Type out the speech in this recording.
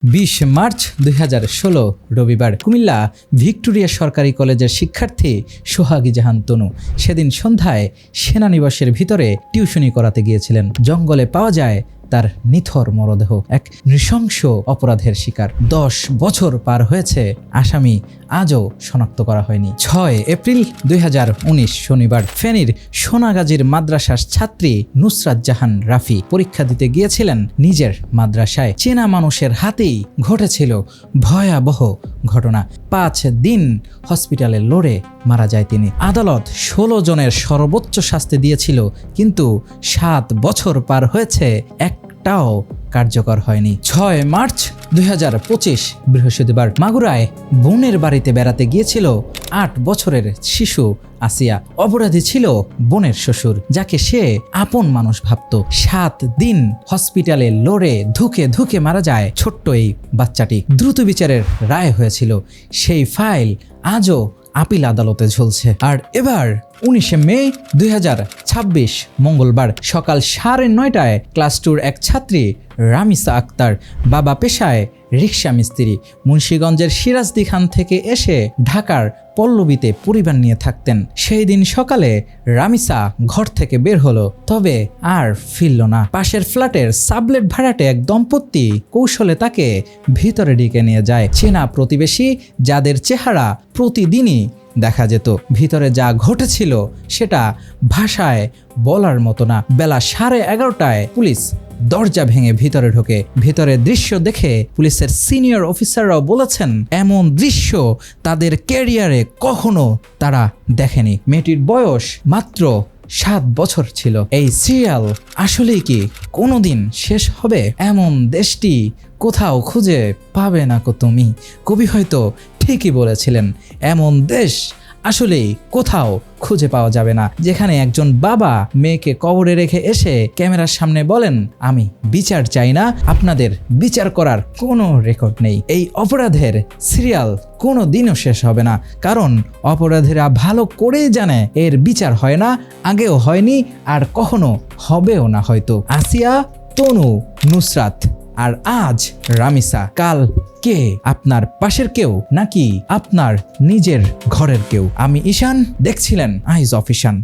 20 March 2016 রবিবার Comilla Victoria সরকারি কলেজের শিক্ষার্থী সোহাগী জাহান তনু সেদিন সন্ধ্যায় সেনানিবাসের ভিতরে টিউশনি করাতে গিয়েছিলেন। জঙ্গলে পাওয়া যায় তার নিথর মরদেহ। এক নৃশংস অপরাধের শিকার। 10 বছর পার হয়েছে, আসামি আজও শনাক্ত করা হয়নি। 6 এপ্রিল 2019 শনিবার ফেনীর সোনাগাজীর মাদ্রাসার ছাত্রী নুসরাত জাহান রাফি পরীক্ষা দিতে গিয়েছিলেন নিজের মাদ্রাসায়। চেনা মানুষের হাতেই ঘটেছিল ভয়াবহ ঘটনা। 5 দিন হসপিটালে লড়ে মারা যায় তিনি। আদালত 16 জনের সর্বোচ্চ শাস্তি দিয়েছিল, কিন্তু 7 বছর পার হয়েছে, একটাও কার্যকর হয়নি। 6 মার্চ 2025 বৃহস্পতিবার মাগুরায় বোনের বাড়িতে বেড়াতে গিয়েছিল 8 বছরের শিশু আসিয়া। অপরাধী ছিল বোনের শ্বশুর, যাকে সে আপন মানুষ ভাবত। 7 দিন হসপিটালে লড়ে ধুকে ধুকে মারা যায় ছোট্ট এই বাচ্চাটি। দ্রুত বিচারের রায় হয়েছিল, সেই ফাইল আজও আপিল আদালতে ঝুলছে। আর এবার 19 মে 2026 মঙ্গলবার সকাল 9:30টায় ক্লাস 2-র এক ছাত্রী রামিসা আক্তার, বাবা পেশায় রিকশা মিস্ত্রি, মুন্সিগঞ্জের সিরাজদি খান থেকে এসে ঢাকার পল্লবীতে পরিবার নিয়ে থাকতেন। সেই দিন সকালে রামিসা ঘর থেকে বের হলো, তবে আর ফিরল না। পাশের ফ্ল্যাটের সাবলেট ভাড়াটে এক দম্পতি কৌশলে তাকে ভিতরে ডেকে নিয়ে যায়। চেনা প্রতিবেশী, যাদের চেহারা প্রতিদিনই দেখা যেত। ভিতরে যা ঘটেছিল সেটা ভাষায় বলার মতো না। বেলা 11:30টায় পুলিশ দরজা ভেঙে ভিতরে ঢোকে। ভিতরে দৃশ্য দেখে পুলিশের সিনিয়র অফিসাররাও বলেছেন, এমন দৃশ্য তাদের ক্যারিয়ারে কখনো তারা দেখেনি। মেয়েটির বয়স মাত্র 7 বছর ছিল। এই সিরিয়াল আসলেই কি কোনোদিন শেষ হবে? এমন দেশটি কোথাও খুঁজে পাবে না কো তুমি। কবি হয়তো ঠিকই বলেছিলেন, এমন দেশ আসলেই কোথাও খুঁজে পাওয়া যাবে না, যেখানে একজন বাবা মেয়েকে কবরে রেখে এসে ক্যামেরার সামনে বলেন, আমি বিচার চাই না, আপনাদের বিচার করার কোনো রেকর্ড নেই। এই অপরাধের সিরিয়াল কোনো দিনও শেষ হবে না, কারণ অপরাধীরা ভালো করেই জানে এর বিচার হয় না, আগেও হয়নি, আর কখনো হবেও না হয়তো। আসিয়া, তনু, নুসরাত আর আজ রামিসা। কাল কে? আপনার পাশের কেউ নাকি আপনার নিজের ঘরের কেউ? আমি ঈশান, দেখছিলেন আইজ অফ ঈশান।